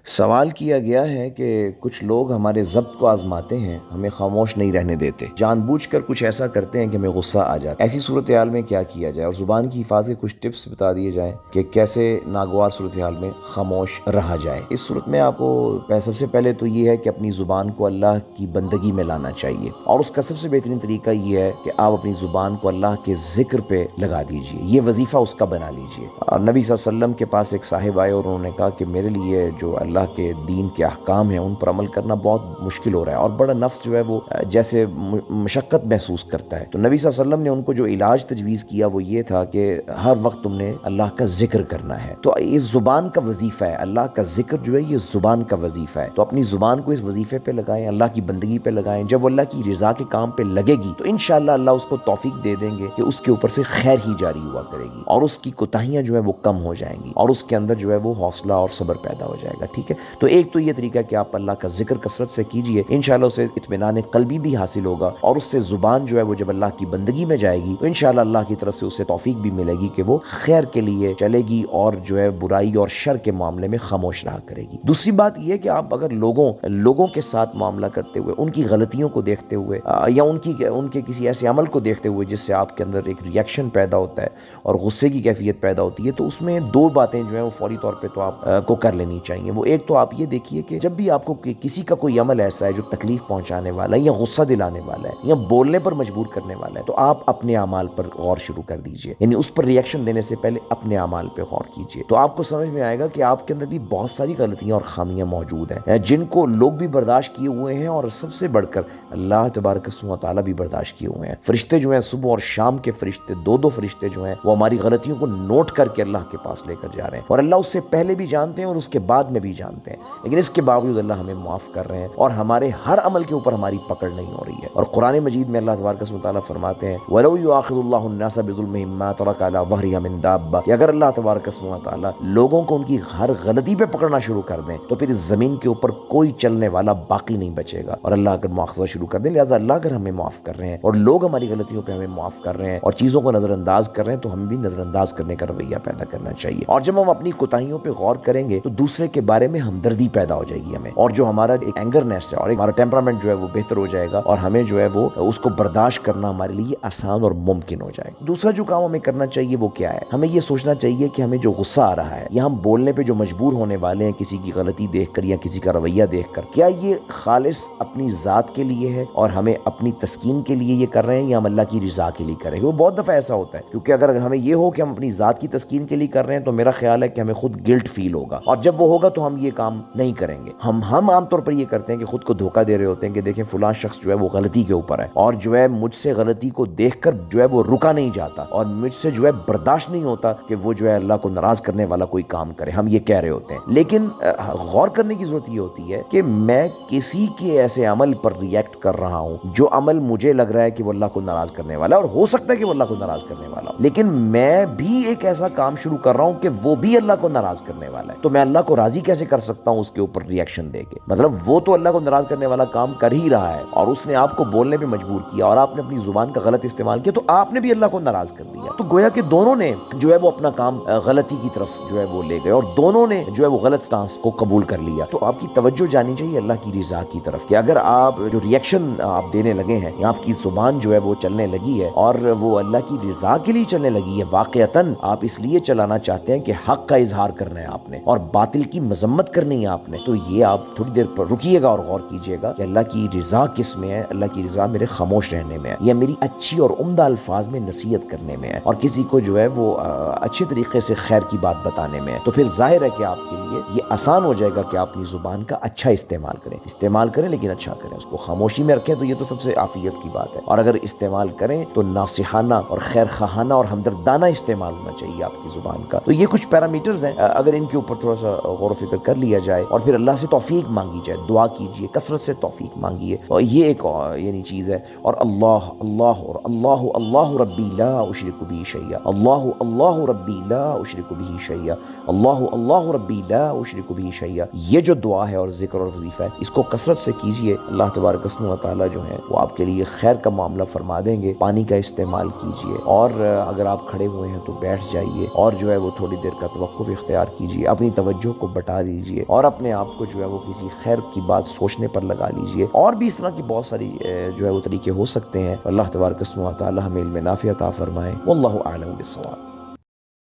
سوال کیا گیا ہے کہ کچھ لوگ ہمارے ضبط کو آزماتے ہیں، ہمیں خاموش نہیں رہنے دیتے، جان بوجھ کر کچھ ایسا کرتے ہیں کہ ہمیں غصہ آ جاتا ہے۔ ایسی صورتحال میں کیا کیا جائے، اور زبان کی حفاظت کے کچھ ٹپس بتا دیے جائیں کہ کیسے ناگوار صورتحال میں خاموش رہا جائے۔ اس صورت میں آپ کو سب سے پہلے تو یہ ہے کہ اپنی زبان کو اللہ کی بندگی میں لانا چاہیے، اور اس کا سب سے بہترین طریقہ یہ ہے کہ آپ اپنی زبان کو اللہ کے ذکر پہ لگا دیجئے، یہ وظیفہ اس کا بنا لیجئے۔ اور نبی صلی اللہ علیہ وسلم کے پاس ایک صاحب آئے اور انہوں نے کہا کہ میرے لیے جو اللہ کے دین کے احکام ہیں ان پر عمل کرنا بہت مشکل ہو رہا ہے، اور بڑا نفس جو ہے وہ جیسے مشقت محسوس کرتا ہے۔ تو نبی صلی اللہ علیہ وسلم نے ان کو جو علاج تجویز کیا وہ یہ تھا کہ ہر وقت تم نے اللہ کا ذکر کرنا ہے۔ تو اس زبان کا وظیفہ ہے، اللہ کا ذکر جو ہے یہ زبان کا وظیفہ ہے، تو اپنی زبان کو اس وظیفے پہ لگائیں، اللہ کی بندگی پہ لگائیں۔ جب وہ اللہ کی رضا کے کام پہ لگے گی تو انشاءاللہ اللہ اس کو توفیق دے دیں گے کہ اس کے اوپر سے خیر ہی جاری ہوا کرے گی، اور اس کی کوتاہیاں جو ہے وہ کم ہو جائیں گی، اور اس کے اندر جو ہے وہ حوصلہ اور صبر پیدا ہو جائے گا۔ ٹھیک ہے، تو ایک تو یہ طریقہ کہ آپ اللہ کا ذکر کثرت سے کیجئے، انشاءاللہ اسے اطمینان قلبی بھی حاصل ہوگا، اور اس سے زبان جو ہے وہ جب اللہ کی بندگی میں جائے گی تو انشاءاللہ اللہ کی طرف سے اسے توفیق بھی ملے گی کہ وہ خیر کے لیے چلے گی، اور جو ہے برائی اور شر کے معاملے میں خاموش رہا کرے گی۔ دوسری بات یہ کہ آپ اگر لوگوں کے ساتھ معاملہ کرتے ہوئے، ان کی غلطیوں کو دیکھتے ہوئے، یا ان کے کسی ایسے عمل کو دیکھتے ہوئے جس سے آپ کے اندر ایک ری ایکشن پیدا ہوتا ہے اور غصے کی کیفیت پیدا ہوتی ہے، تو اس میں دو باتیں جو ہیں وہ فوری طور پہ تو آپ کو کر لینی چاہیے۔ وہ ایک تو آپ یہ دیکھیے کہ جب بھی آپ کو کسی کا کوئی عمل ایسا ہے جو تکلیف پہنچانے والا ہے یا غصہ دلانے والا ہے یا بولنے پر مجبور کرنے والا ہے، تو آپ اپنے اعمال پر غور شروع کر دیجئے، یعنی اس پر ری ایکشن دینے سے پہلے اپنے اعمال پہ غور کیجئے۔ تو آپ کو سمجھ میں آئے گا کہ آپ کے اندر بھی بہت ساری غلطیاں اور خامیاں موجود ہیں جن کو لوگ بھی برداشت کیے ہوئے ہیں، اور سب سے بڑھ کر اللہ تبارک و تعالیٰ بھی برداشت کیے ہوئے ہیں۔ فرشتے جو ہیں، صبح اور شام کے فرشتے، دو فرشتے جو ہیں، وہ ہماری غلطیوں کو نوٹ کر کے اللہ کے پاس لے کر جا رہے ہیں، اور اللہ اس سے پہلے بھی جانتے ہیں اور اس کے بعد میں بھی جانتے ہیں، لیکن اس کے باوجود اللہ ہمیں معاف کر رہے ہیں، اور ہمارے ہر عمل کے اوپر ہماری پکڑ نہیں ہو رہی ہے۔ اور قرآن مجید میں اللہ تبارک و تعالیٰ فرماتے ہیں وَلَوْ يُؤَاخِذُ اللَّهُ النَّاسَ بِظُلْمِهِمْ مَا تَرَكَ عَلَى ظَهْرِهَا مِن دَابَّةٍ، کہ اگر اللہ تبارک و تعالیٰ لوگوں کو ان کی ہر غلطی پہ پکڑنا شروع کر دیں تو پھر اس زمین کے اوپر کوئی چلنے والا باقی نہیں بچے گا، اور اللہ اگر مواخذہ شروع کر دیں، لہٰذا اللہ اگر ہمیں معاف کر رہے ہیں اور لوگ ہماری غلطیوں پہ ہمیں معاف کر رہے ہیں اور چیزوں کو نظر انداز کر رہے ہیں، تو ہم بھی نظر انداز کرنے کا رویہ پیدا کرنا چاہیے۔ اور جب ہم اپنی کوتاہیوں پہ غور کریں گے تو دوسرے کے بارے میں ہمدردی پیدا ہو جائے گی ہمیں، اور جو ہمارا ایک اینگرنیس ہے اور ہمارا ٹیمپرامنٹ جو ہے وہ بہتر ہو جائے گا، اور ہمیں جو ہے وہ اس کو برداشت کرنا ہمارے لیے آسان اور ممکن ہو جائے گا۔ دوسرا جو کام ہمیں کرنا چاہیے وہ کیا ہے، ہمیں یہ سوچنا چاہیے کہ ہمیں جو غصہ آ رہا ہے یا ہم بولنے پہ جو مجبور ہونے والے ہیں کسی کی غلطی دیکھ کر یا کسی کا رویہ دیکھ کر، کیا یہ خالص اپنی ذات کے لیے ہے اور ہمیں اپنی تسکین کے لیے یہ کر رہے ہیں، یا ہم اللہ کی رضا کے لیے کر رہے ہیں؟ وہ بہت دفعہ ایسا ہوتا ہے، کیونکہ اگر ہمیں یہ ہو کہ ہم اپنی ذات کی تسکین کے لیے کر رہے ہیں تو میرا خیال ہے کہ ہمیں خود گلٹ فیل ہوگا، اور جب وہ ہوگا تو ہم یہ کام نہیں کریں گے۔ ہم عام طور پر یہ کرتے ہیں کہ خود کو دھوکہ دے رہے ہوتے ہیں کہ دیکھیں فلاں شخص جو ہے وہ غلطی کے اوپر ہے، اور جو ہے مجھ سے غلطی کو دیکھ کر جو ہے وہ رکا نہیں جاتا، اور مجھ سے جو ہے برداشت نہیں ہوتا کہ وہ جو ہے اللہ کو ناراض کرنے والا کوئی کام کرے، ہم یہ کہہ رہے ہوتے ہیں۔ لیکن غور کرنے کی ضرورت یہ ہوتی ہے کہ میں کسی کے ایسے عمل پر ری ایکٹ کر رہا ہوں جو عمل مجھے لگ رہا ہے کہ وہ اللہ کو ناراض کرنے والا ہے، اور ہو سکتا ہے کہ وہ اللہ کو ناراض کرنے والا ہو، لیکن میں بھی ایک ایسا کام شروع کر رہا ہوں کہ وہ بھی اللہ کو ناراض کرنے والا ہے، تو میں اللہ کو راضی کیسے کر سکتا ہوں اس کے اوپر ری ایکشن دے کے؟ مطلب وہ تو اللہ کو ناراض کرنے والا کام کر ہی رہا ہے، اور اس نے آپ کو بولنے پہ مجبور کیا، اور آپ نے اپنی زبان کا غلط استعمال کیا، تو آپ نے بھی اللہ کو ناراض کر دیا۔ تو گویا کہ دونوں نے جو ہے وہ اپنا کام غلطی کی طرف جو ہے وہ لے گئے، اور دونوں نے جو ہے وہ غلط سٹانس کو قبول کر لیا۔ تو آپ کی توجہ جانی چاہیے اللہ کی رضا کی طرف، کہ اگر آپ جو ری ایکشن آپ دینے لگے ہیں، یا آپ کی زبان جو ہے وہ چلنے لگی ہے اور وہ اللہ کی رضا کے لیے چلنے لگی ہے، واقعتاً آپ اس لیے چلانا چاہتے ہیں کہ حق کا اظہار کرنا ہے آپ نے اور باطل کی مذمت کرنی ہے آپ نے، تو یہ آپ تھوڑی دیر پر رکیے گا اور غور کیجئے گا کہ اللہ کی رضا کس میں ہے۔ اللہ کی رضا میرے خاموش رہنے میں ہے، یا میری اچھی اور عمدہ الفاظ میں نصیحت کرنے میں ہے، اور کسی کو جو ہے وہ اچھے طریقے سے خیر کی بات بتانے میں ہے۔ تو پھر ظاہر ہے کہ آپ کے لیے یہ آسان ہو جائے گا کہ آپ اپنی زبان کا اچھا استعمال کریں لیکن اچھا کریں، اس کو خاموشی میں رکھیں، تو یہ تو سب سے عافیت کی بات ہے، اور اگر استعمال کریں تو ناصحانہ اور خیر خواہانہ اور ہمدردانہ استعمال ہونا چاہیے آپ کی زبان کا۔ تو یہ کچھ پیرامیٹرز ہیں، اگر ان کے اوپر تھوڑا سا غور و فکر کر لیا جائے اور پھر اللہ سے توفیق مانگی جائے، دعا کیجئے، کثرت سے توفیق مانگیے، اور یہ ایک یعنی چیز ہے۔ اور اللہ اللہ ربی لا اشرک بہ شیئا، اللہ ربی لا اشرک بہ شیئا، اللہ اللہ ربی لا اشرک بہ شیئا، یہ جو دعا ہے اور ذکر اور وظیفہ ہے اس کو کثرت سے کیجئے، اللہ تبارک و تعالیٰ جو ہے وہ آپ کے لیے خیر کا معاملہ فرما دیں گے۔ پانی کا استعمال کیجئے، اور اگر آپ کھڑے ہوئے ہیں تو بیٹھ جائیے اور جو ہے وہ تھوڑی دیر کا توقف اختیار کیجئے، اپنی توجہ کو بٹا لیجئے اور اپنے آپ کو جو ہے وہ کسی خیر کی بات سوچنے پر لگا لیجئے۔ اور بھی اس طرح کی بہت ساری جو ہے وہ طریقے ہو سکتے ہیں۔ اللہ تبارک و تعالیٰ ہمیں علم نافع عطا فرمائے۔ واللہ اعلم بالصواب۔